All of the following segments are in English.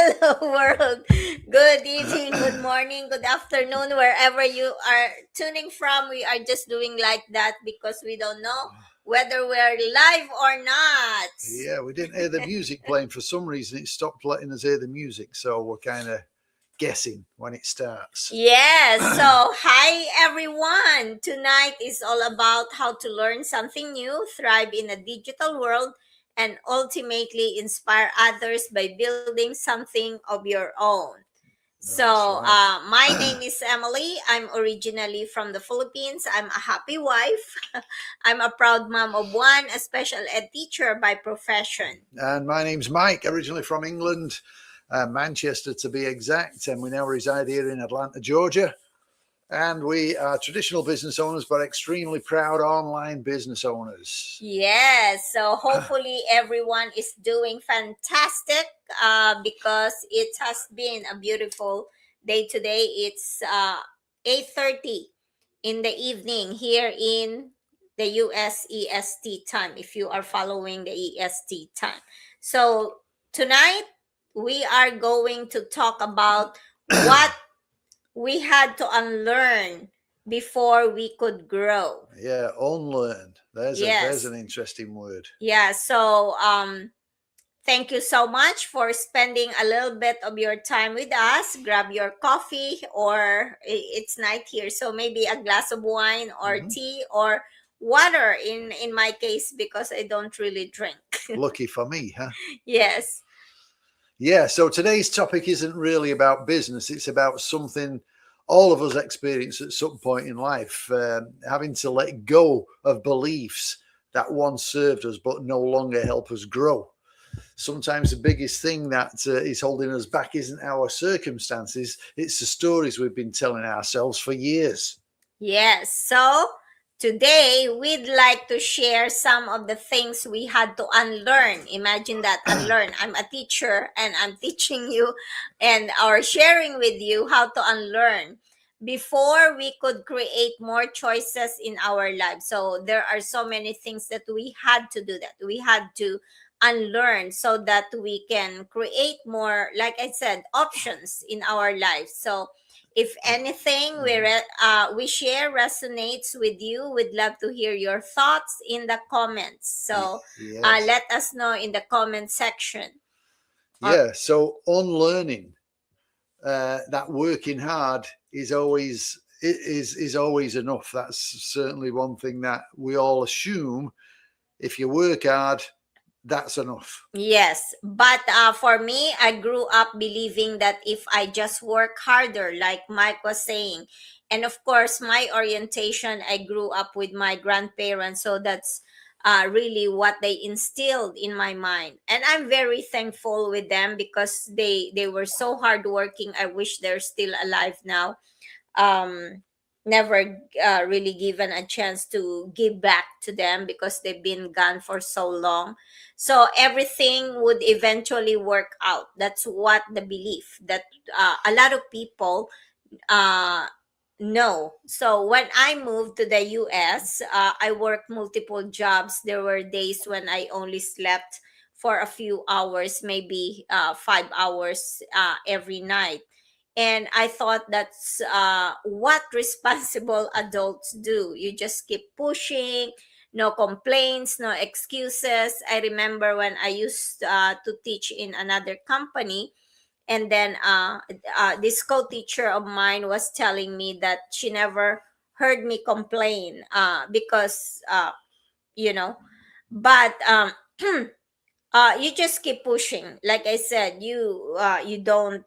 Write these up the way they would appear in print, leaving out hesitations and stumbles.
Hello, world. Good evening, good morning, good afternoon, wherever you are tuning from. We are just doing like that because we don't know whether we're live or not. Yeah, we didn't hear the music playing. For some reason, it stopped letting us hear the music. So we're kind of guessing when it starts. Yes, so hi everyone. Tonight is all about how to learn something new, thrive in a digital world, and ultimately inspire others by building something of your own. That's So, right. my name is Emily. I'm originally from the Philippines. I'm a happy wife. I'm a proud mom of one, a special ed teacher by profession. And my name's Mike, originally from England, Manchester to be exact. And we now reside here in Atlanta, Georgia. And we are traditional business owners, but extremely proud online business owners. Yes, so hopefully everyone is doing fantastic because it has been a beautiful day today. It's 8:30 in the evening here in the US EST time if you are following the EST time. So tonight we are going to talk about what we had to unlearn before we could grow. Yeah, unlearn. There's Yes. an interesting word. Yeah, so thank you so much for spending a little bit of your time with us. Grab your coffee, or it's night here, so maybe a glass of wine or Mm-hmm. tea or water in my case because I don't really drink. Lucky for me, huh? Yes. Yeah, so today's topic isn't really about business. It's about something all of us experience at some point in life, having to let go of beliefs that once served us but no longer help us grow. Sometimes the biggest thing that is holding us back isn't our circumstances, it's the stories we've been telling ourselves for years. Yes. So today we'd like to share some of the things we had to unlearn. Imagine that, unlearn. I'm a teacher and I'm teaching you and or sharing with you how to unlearn before we could create more choices in our lives. So there are so many things that we had to do, that we had to unlearn so that we can create more, like I said, options in our lives. So if anything we share resonates with you, we'd love to hear your thoughts in the comments. So Yes. let us know in the comment section. Or Yeah, so unlearning that working hard is always enough. That's certainly one thing that we all assume. If you work hard, that's enough. yes, but for me, I grew up believing that if I just work harder, like Mike was saying, and of course, my orientation, I grew up with my grandparents, so that's really what they instilled in my mind, and I'm very thankful with them because they were so hardworking. I wish they're still alive now. um Never really given a chance to give back to them because they've been gone for so long. So everything would eventually work out. That's what the belief that a lot of people uh know. So when I moved to the US, I worked multiple jobs. There were days when I only slept for a few hours, maybe 5 hours every night. And I thought that's what responsible adults do. You just keep pushing, no complaints, no excuses. I remember when I used to teach in another company, and then this co-teacher of mine was telling me that she never heard me complain because you know but you just keep pushing. Like I said, you don't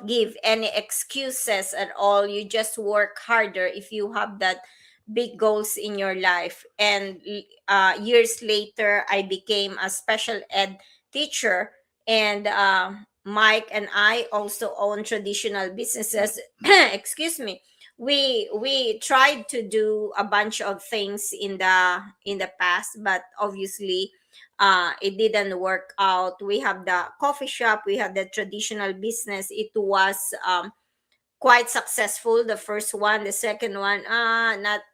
give any excuses at all. You just work harder if you have that big goals in your life. And years later, I became a special ed teacher, and Mike and I also own traditional businesses. Excuse me. We tried to do a bunch of things in the past, but obviously it didn't work out. We have the coffee shop, we have the traditional business. It was quite successful, the first one. The second one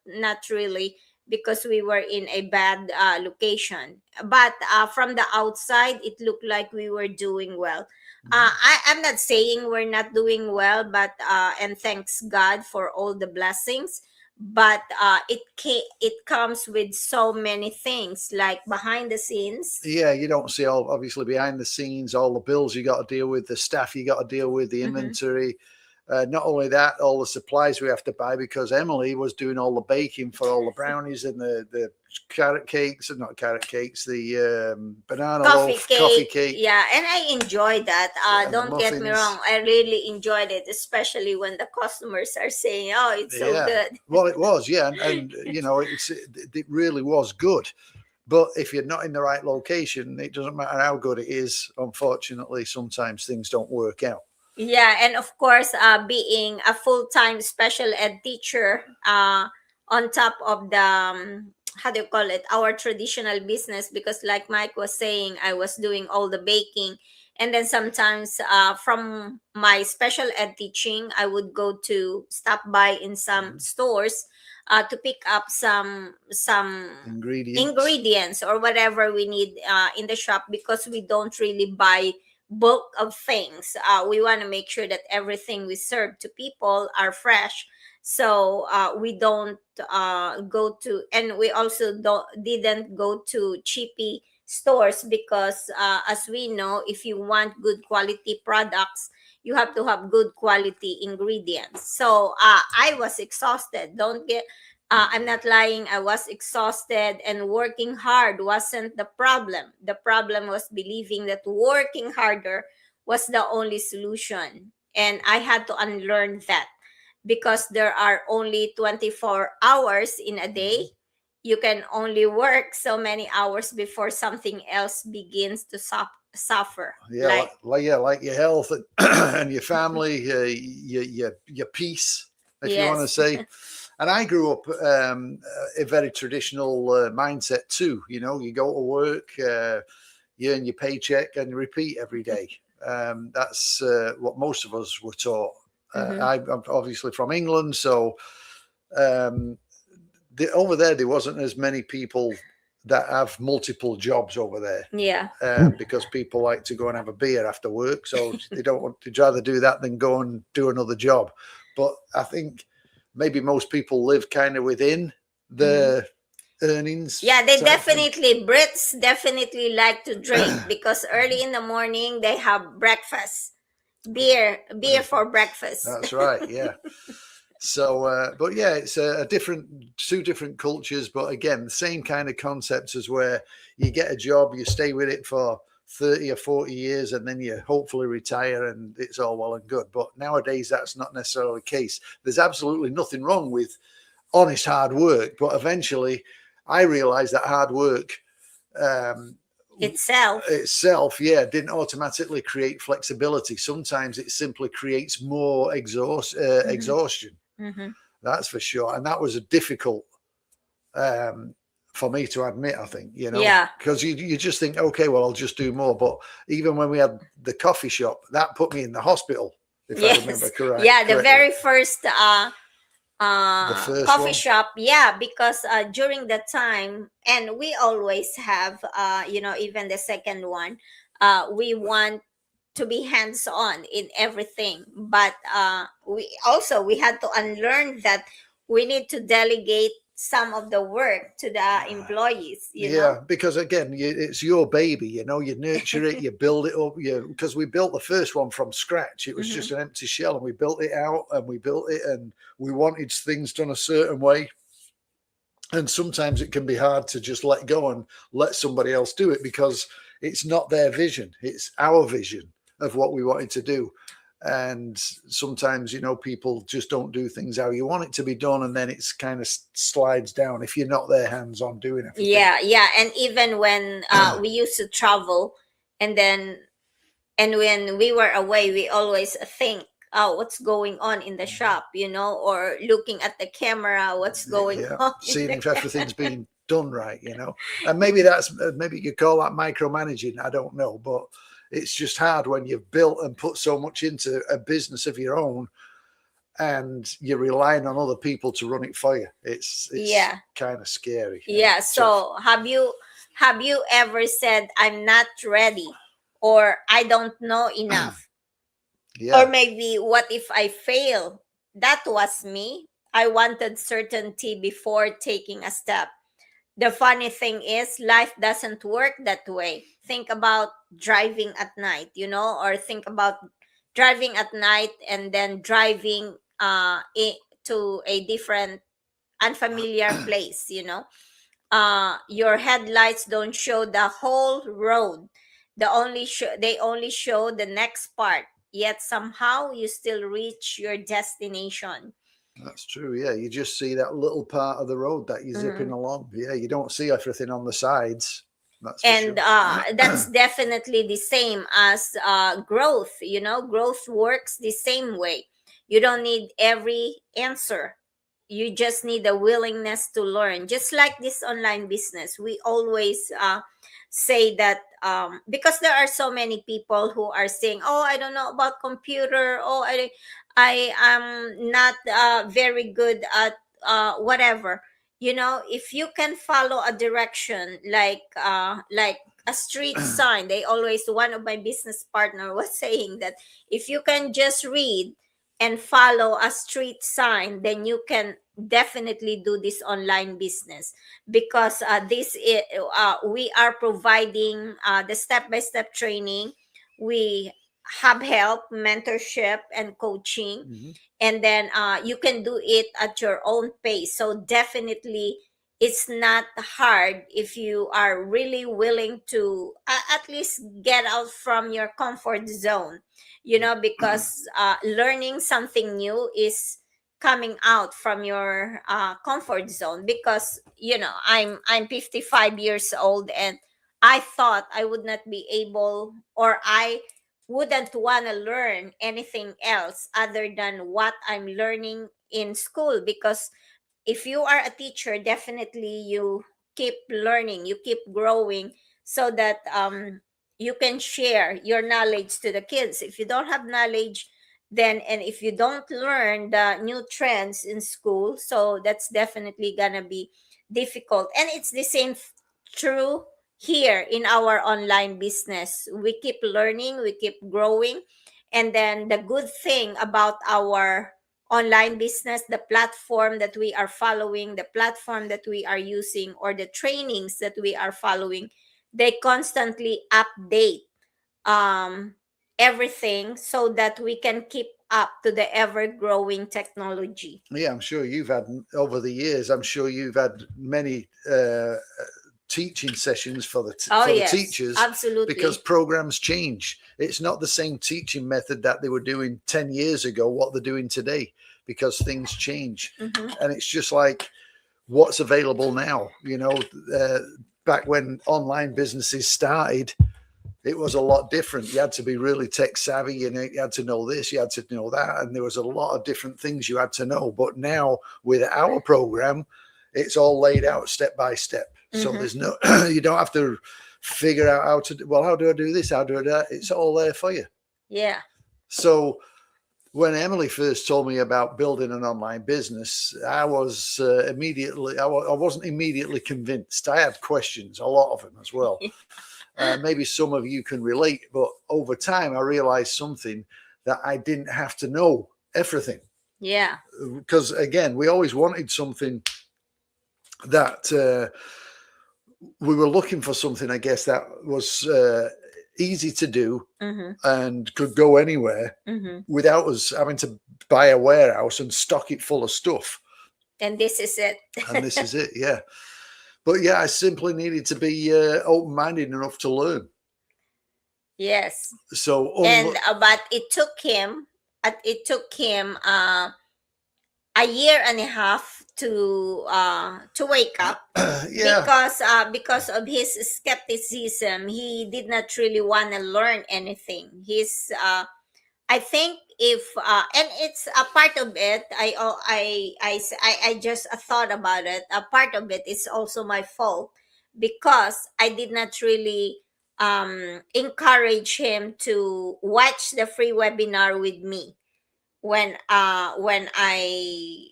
not really, because we were in a bad location. But from the outside, it looked like we were doing well. I'm not saying we're not doing well, but and thanks God for all the blessings. But it comes with so many things like behind the scenes. Yeah, you don't see all obviously behind the scenes, all the bills you got to deal with, the staff you got to deal with, the Mm-hmm. inventory. Not only that, all the supplies we have to buy because Emily was doing all the baking for all the brownies and the carrot cakes, and not carrot cakes, the banana Coffee loaf, coffee cake, cake, yeah, and I enjoyed that. and the Don't get me wrong, muffins. I really enjoyed it, especially when the customers are saying, "Oh, it's so Yeah, good." well, it was, yeah, and you know, it really was good. But if you're not in the right location, it doesn't matter how good it is. Unfortunately, sometimes things don't work out. Yeah, and of course, being a full-time special ed teacher, on top of the how do you call it, our traditional business, because like Mike was saying, I was doing all the baking, and then sometimes from my special ed teaching, I would go to stop by in some Mhm. stores to pick up some Ingredients. ingredients or whatever we need in the shop, because we don't really buy bulk of things. We want to make sure that everything we serve to people are fresh. So we don't go to, and we also didn't go to cheapy stores, because as we know, if you want good quality products, you have to have good quality ingredients. So I was exhausted. Don't get I'm not lying. I was exhausted, and working hard wasn't the problem. The problem was believing that working harder was the only solution. And I had to unlearn that, because there are only 24 hours in a day. Mhm. You can only work so many hours before something else begins to suffer. Yeah, Like, yeah, like your health and, and your family, your peace, if you want to yes. say. And I grew up a very traditional mindset too. You know, you go to work, you earn your paycheck, and you repeat every day. That's what most of us were taught. Mm-hmm. I'm obviously from England, so um, over there wasn't as many people that have multiple jobs over there, Yeah. because people like to go and have a beer after work, so they don't want to rather do that than go and do another job. But I think maybe most people live kind of within Mm-hmm. the earnings Yeah, they type thing. definitely, Brits definitely like to drink, because early in the morning they have breakfast. Beer for breakfast. That's right, yeah. So, but yeah, it's a different, two different cultures, but again, the same kind of concepts as where you get a job, you stay with it for 30 or 40 years, and then you hopefully retire and it's all well and good. But nowadays, that's not necessarily the case. There's absolutely nothing wrong with honest hard work, but eventually I realized that hard work um, Itself. itself, yeah, didn't automatically create flexibility. Sometimes it simply creates more Mm-hmm. exhaustion. Mm-hmm. That's for sure. And that was a difficult um, for me to admit, I think, you know, Yeah. because you just think, okay, well, I'll just do more. But even when we had the coffee shop, that put me in the hospital, if I remember Yes. Yeah, the correctly. very first The first coffee one. shop, yeah, because during that time, and we always have even the second one, we want to be hands on in everything, but we had to unlearn that we need to delegate some of the work to the employees. Yeah, because again, it's your baby. You know, you nurture it, you build it up. You because we built the first one from scratch. It was Hmm. just an empty shell, and we built it out, and we built it, and we wanted things done a certain way. And sometimes it can be hard to just let go and let somebody else do it because it's not their vision; it's our vision of what we wanted to do. And sometimes, you know, people just don't do things how you want it to be done, and then it's kind of slides down if you're not there hands on doing everything. Yeah, yeah, and even when we used to travel, and then and when we were away, we always think, oh, what's going on in the shop, or looking at the camera, what's going Yeah, on in seeing the if everything's being done right, you know. And maybe that's maybe you could call that micromanaging. I don't know, but it's just hard when you've built and put so much into a business of your own, and you're relying on other people to run it for you. It's Yeah. kind of scary and Yeah. tough. So have you ever said I'm not ready or I don't know enough? Or Yeah, maybe what if I fail? That was me. I wanted certainty before taking a step. The funny thing is, life doesn't work that way. Think about driving at night, or think about driving at night and then driving to a different unfamiliar place, your headlights don't show the whole road. They only show the next part, yet somehow you still reach your destination. that's true. Yeah, you just see that little part of the road that you're zipping Mhm. along. Yeah, you don't see everything on the sides. That's for And sure. that's definitely the same as growth. Growth works the same way. You don't need every answer, you just need a willingness to learn. Just like this online business, we always say that, because there are so many people who are saying, oh, I don't know about computer, oh, I am not very good at whatever. If you can follow a direction, like a street sign, they always, one of my business partner was saying that if you can just read and follow a street sign, then you can definitely do this online business, because we are providing the step-by-step training. We have help, mentorship, and coaching, Mhm. and then you can do it at your own pace. So definitely it's not hard if you are really willing to at least get out from your comfort zone, because learning something new is coming out from your comfort zone. Because I'm 55 years old, and I thought I would not be able, or I wouldn't want to learn anything else other than what I'm learning in school. Because if you are a teacher, definitely you keep learning, you keep growing, so that you can share your knowledge to the kids. If you don't have knowledge, then, and if you don't learn the new trends in school, so that's definitely gonna be difficult. And it's the same true here in our online business. We keep learning, we keep growing. And then the good thing about our online business, the platform that we are following, the platform that we are using, or the trainings that we are following, they constantly update um, everything so that we can keep up to the ever growing technology. Yeah, I'm sure you've had over the years. I'm sure you've had many teaching sessions for Oh, for the yes, teachers because absolutely. programs change. It's not the same teaching method that they were doing 10 years ago. What they're doing today, because things change, Mm-hmm. and it's just like what's available now. Uh, Back when online businesses started, it was a lot different. You had to be really tech savvy, you had to know this, you had to know that, and there was a lot of different things you had to know. But now with our program, it's all laid out step by step. So Mm-hmm. there's no, you don't have to figure out how to. Well, how do I do this? How do I do that? It's all there for you. Yeah. So when Emily first told me about building an online business, I was I wasn't immediately convinced. I had questions, a lot of them as well. Maybe some of you can relate, but over time, I realized something, that I didn't have to know everything. Yeah. Because again, we always wanted something that we were looking for something, I guess, that was easy to do Mm-hmm. and could go anywhere Mm-hmm. without us having to buy a warehouse and stock it full of stuff. And this is it. And this is it, yeah. But yeah, I simply needed to be open minded enough to learn. Yes. So, And but it took him a year and a half to wake up, yeah, because of his skepticism. He did not really want to learn anything. I think, if and it's a part of it. I just thought about it. A part of it is also my fault, because I did not really encourage him to watch the free webinar with me. when I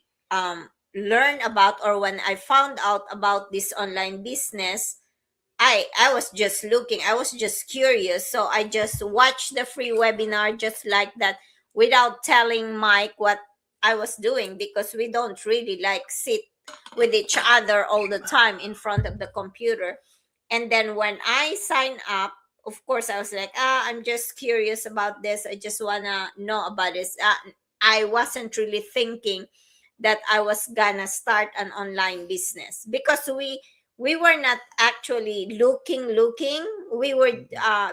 learned about, or when I found out about this online business, I was just looking, I was just curious, so I just watched the free webinar just like that, without telling Mike what I was doing, because we don't really like sit with each other all the time in front of the computer. And then when I sign up, of course I was like, I'm just curious about this, I just wanna know about this. I wasn't really thinking that I was gonna start an online business, because we were not actually looking. We were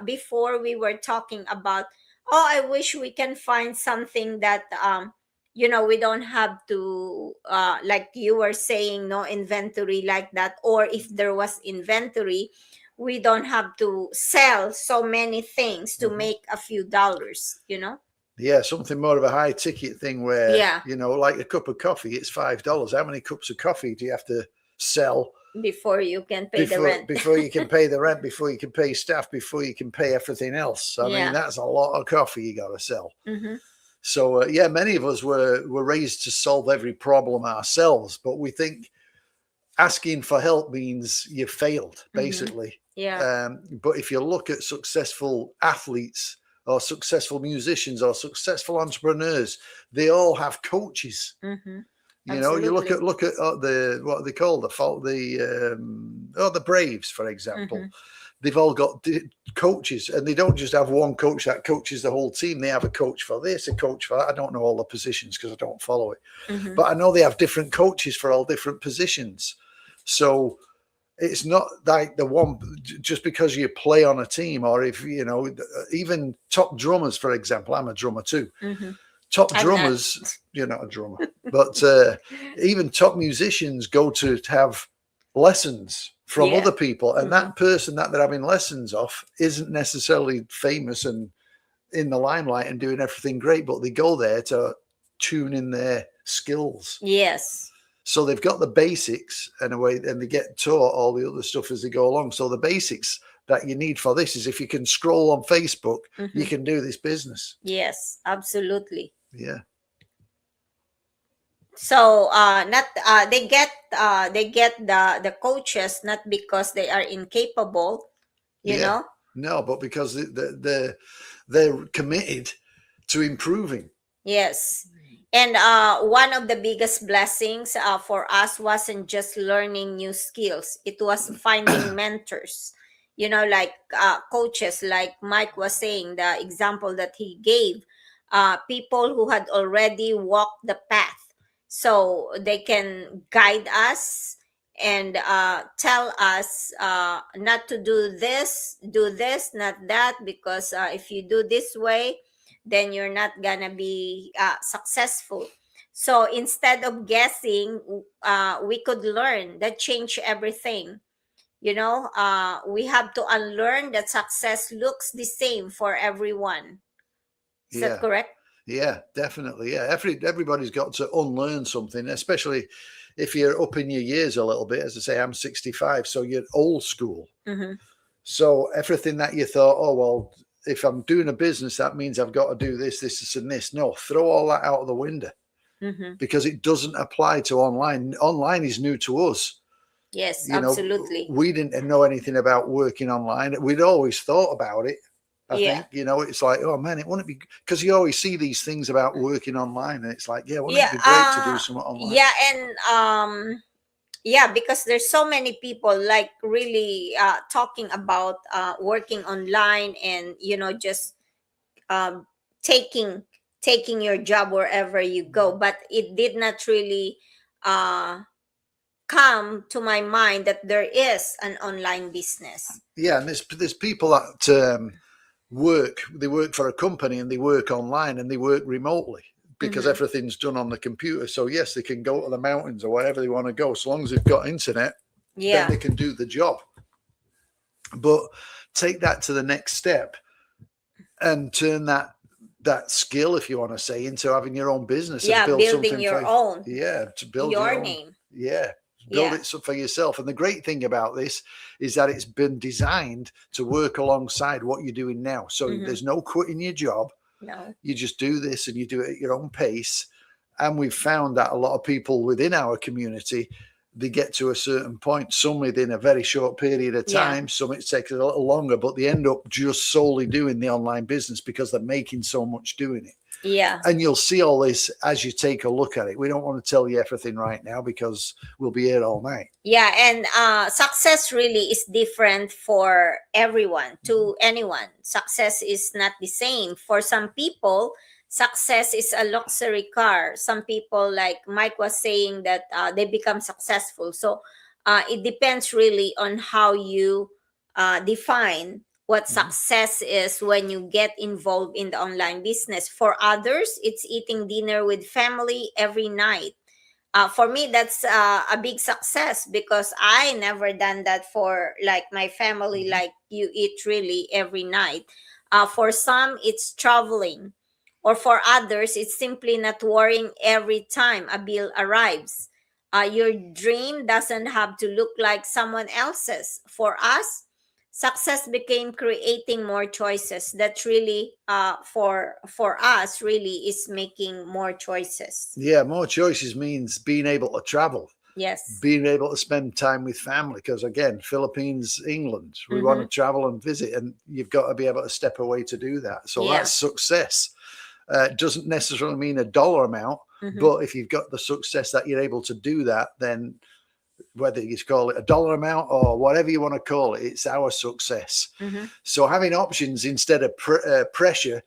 before, we were talking about, oh, I wish we can find something that we don't have to, like you were saying, no inventory like that, or if there was inventory, we don't have to sell so many things to Mhm. make a few dollars. Yeah, something more of a high ticket thing where, Yeah, like a cup of coffee, it's $5. How many cups of coffee do you have to sell before you can pay the before rent. before you can pay the rent, before you can pay staff, before you can pay everything else? I mean, Yeah. that's a lot of coffee you got to sell. Mm-hmm. So yeah, many of us were raised to solve every problem ourselves, but we think asking for help means you failed, Mm-hmm. basically. Yeah. But if you look at successful athletes or successful musicians or successful entrepreneurs, they all have coaches. Mm-hmm. You look Absolutely. at the what are they called, the Braves, for example. Mm-hmm. They've all got coaches, and they don't just have one coach that coaches the whole team. They have a coach for this, a coach for that. I don't know all the positions because I don't follow it, Mm-hmm. but I know they have different coaches for all different positions. So it's not like the one, just because you play on a team, or if even top drummers, for example. I'm a drummer too. Mm-hmm. Top I'm not. drummers, you're not a drummer, but even top musicians go to have lessons from Yeah. other people, and Mm-hmm. that person that they're having lessons off isn't necessarily famous and in the limelight and doing everything great, but they go there to tune in their skills. Yes. So they've got the basics in a way, and they get taught all the other stuff as they go along. So the basics that you need for this is, if you can scroll on Facebook, Mm-hmm. you can do this business. Yes, absolutely. Yeah. So not they get the coaches not because they are incapable, you Yeah. know. No, but because they're committed to improving. Yes. And one of the biggest blessings for us wasn't just learning new skills, it was finding mentors. Like coaches, like Mike was saying, the example that he gave, people who had already walked the path. So they can guide us and tell us not to do this, not that, because if you do this way, then you're not gonna be successful. So instead of guessing, we could learn. That change everything. We have to unlearn that success looks the same for everyone. Is that Yeah. correct? Yeah, definitely. Yeah, everybody's got to unlearn something, especially if you're up in your years a little bit. As I say, I'm 65, so you're old school. Mm-hmm. So everything that you thought, oh well, if I'm doing a business, that means I've got to do this, and this. No, throw all that out of the window, Mm-hmm. because it doesn't apply to online. Online is new to us. Yes, absolutely. We didn't know anything about working online. We'd always thought about it. I Yeah. think, it's like, oh man, it wouldn't be, because you always see these things about working online, and it's like, yeah, wouldn't Yeah. it be great to do something online? Yeah, and yeah, because there's so many people like really talking about working online, and just um, taking taking your job wherever you go, but it did not really uh, come to my mind that there is an online business. Yeah, and there's people that they work for a company, and they work online, and they work remotely, because Mm-hmm. everything's done on the computer. So yes, they can go to the mountains or wherever they want to go, so long as they've got internet, then Yeah. they can do the job. But take that to the next step and turn that skill, if you want to say, into having your own business and Yeah, build building something your for, own, yeah, to build your your own. name. Yeah, build Yeah. it for yourself. And the great thing about this is that it's been designed to work alongside what you're doing now. So Mm-hmm. there's no quitting your job. No. You just do this and you do it at your own pace. And we've found that a lot of people within our community, they get to a certain point, some within a very short period of Yeah. time, some it takes a little longer, but they end up just solely doing the online business because they're making so much doing it. Yeah. And you'll see all this as you take a look at it. We don't want to tell you everything right now because we'll be here all night. Yeah, and success really is different for everyone, to anyone. Success is not the same. For some people, success is a luxury car. Some people, like Mike was saying, that they become successful. So it depends really on how you define what Mhm. success is when you get involved in the online business. For others, it's eating dinner with family every night. For me, that's a big success, because I never done that for like my family, Mhm. like you eat really every night. For some, it's traveling, or for others, it's simply not worrying every time a bill arrives. Your dream doesn't have to look like someone else's. For us, success became creating more choices. That really, for us, really is making more choices. Yeah, more choices means being able to travel, Yes. being able to spend time with family. Because again, Philippines, England, we want to Mm-hmm. travel and visit, and you've got to be able to step away to do that. So Yeah. that's success. It doesn't necessarily mean a dollar amount, Mm-hmm. but if you've got the success that you're able to do that, then whether you call it a dollar amount or whatever you want to call it, it's our success. Mm-hmm. So having options instead of pressure,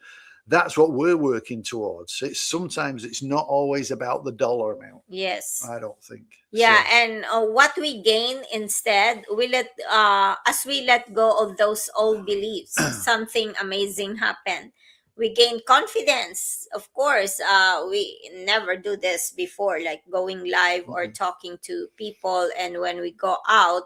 that's what we're working towards. It's sometimes it's not always about the dollar amount. Yes. I don't think Yeah, so. and what we gain instead, as we let go of those old beliefs, something amazing happen. We gain confidence. Of course, we never do this before, like going live or Mhm. talking to people. And when we go out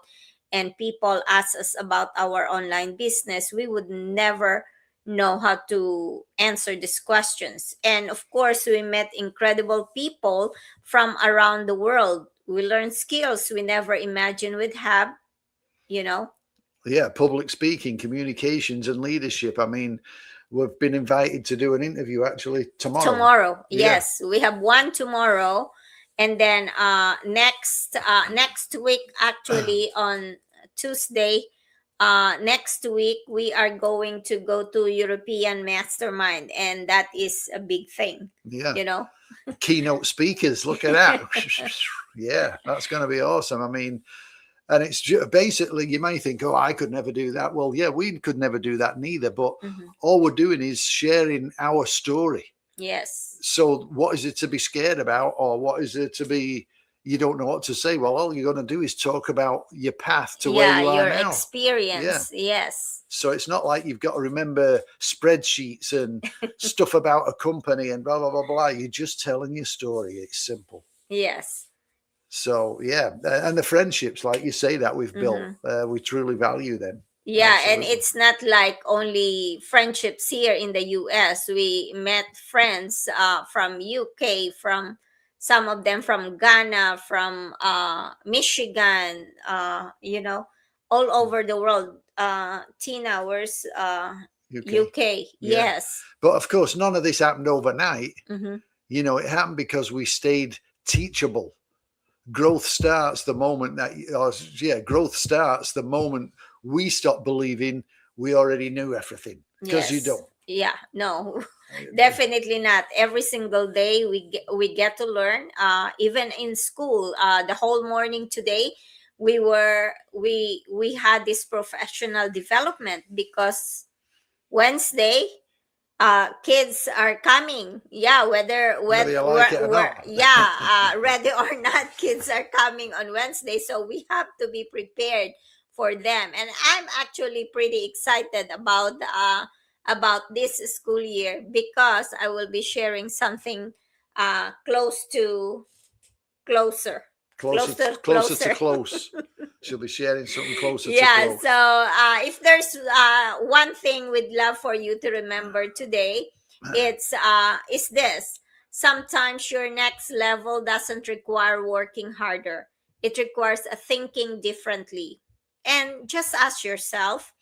and people ask us about our online business, we would never know how to answer these questions. And of course, we met incredible people from around the world. We learn skills we never imagined we'd have, you know. Yeah, public speaking, communications, and leadership. I mean, we've been invited to do an interview actually tomorrow. Tomorrow, Yeah, yes, we have one tomorrow. And then next week, actually on Tuesday, next week, we are going to go to European Mastermind, and that is a big thing, yeah. you know. Keynote speakers, look at that. Yeah, that's going to be awesome. I mean, and it's basically, you may think, oh, I could never do that. Well, yeah, we could never do that neither. But Mhm. all we're doing is sharing our story. Yes. So, what is it to be scared about, or what is it to be? You don't know what to say. Well, all you're going to do is talk about your path to where Yeah, you are your now. Yeah. experience. Yes. So it's not like you've got to remember spreadsheets and stuff about a company and blah blah blah blah. You're just telling your story. It's simple. Yes. So yeah, and the friendships, like you say, that we've built, Mm-hmm. we truly value them. Yeah, and Absolutely. it's not like only friendships here in the US. We met friends from UK, from some of them from Ghana, from Michigan, all over the world. Tina, where's UK. UK? Yeah, Yes. but of course, none of this happened overnight. Mm-hmm. You know, it happened because we stayed teachable. Growth starts the moment that, growth starts the moment we stop believing we already knew everything, because you Yes. don't. Yeah. No, definitely not. Every single day we get to learn. Even in school, the whole morning today, we had this professional development, because Wednesday, kids are coming. Yeah, Whether you like it or not. ready or not, kids are coming on Wednesday, so we have to be prepared for them. And I'm actually pretty excited about this school year, because I will be sharing something closer closer Closer to closer. close. She'll be sharing something closer to Yeah, close. so if there's one thing we'd love for you to remember today, is this: sometimes your next level doesn't require working harder, it requires a thinking differently. And just ask yourself,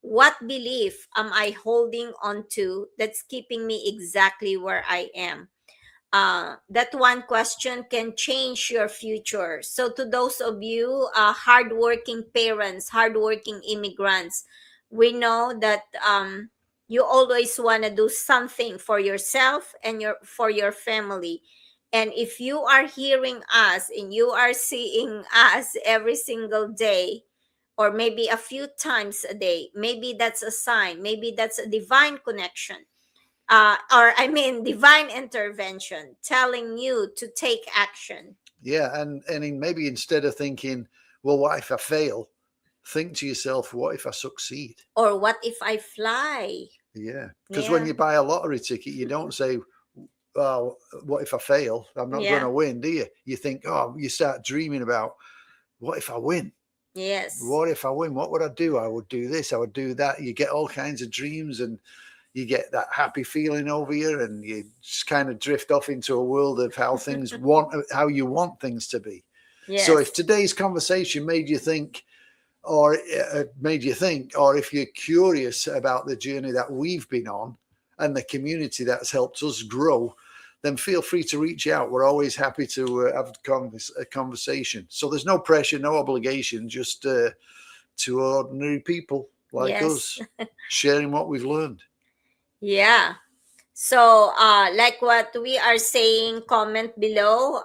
What belief am I holding on to that's keeping me exactly where I am? That one question can change your future. So, to those of you hardworking parents, hardworking immigrants, we know that you always want to do something for yourself and for your family. And if you are hearing us and you are seeing us every single day, or maybe a few times a day, maybe that's a sign, maybe that's a divine connection, or I mean, divine intervention telling you to take action. Yeah, and maybe instead of thinking, well, what if I fail? Think to yourself, what if I succeed? Or what if I fly? Yeah, because when Yeah, you buy a lottery ticket, you don't say, "Well, what if I fail? I'm not going yeah, to win," do you? You think, "Oh," you start dreaming about, what if I win? yes, What if I win? What would I do? I would do this. I would do that. You get all kinds of dreams, and you get that happy feeling over you, and you just kind of drift off into a world of how you want things to be. So, if yes, today's conversation made you think, or if you're curious about the journey that we've been on and the community that's helped us grow, then feel free to reach out. We're always happy to have a conversation. So there's no pressure, no obligation, just two ordinary people like yes, us sharing what we've learned. yeah. So, like what we are saying, comment below,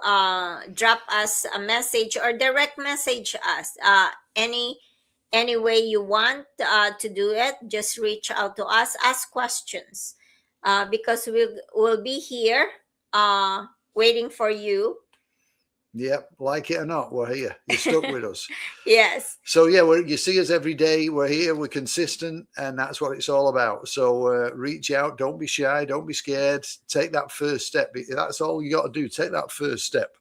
drop us a message or direct message us. Any way you want to do it, just reach out to us, ask questions, because we'll be here waiting for you. Yep, like it or not, we're here. You're stuck with us. Yes, So yeah, you see us every day. We're here. We're consistent, and that's what it's all about. So reach out. Don't be shy. Don't be scared. Take that first step. That's all you got to do. Take that first step.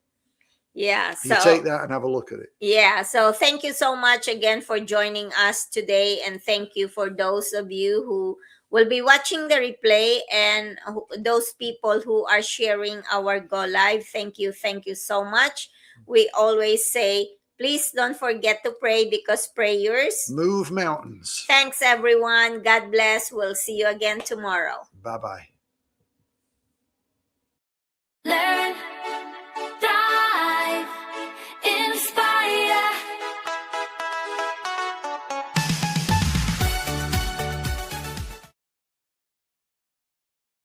yeah. You So, take that and have a look at it. yeah, so thank you so much again for joining us today, and thank you for those of you who will be watching the replay, and those people who are sharing our Go Live. Thank you so much. We always say, please don't forget to pray because prayers. Move mountains. Thanks, everyone. God bless. We'll see you again tomorrow. Bye bye. Learn.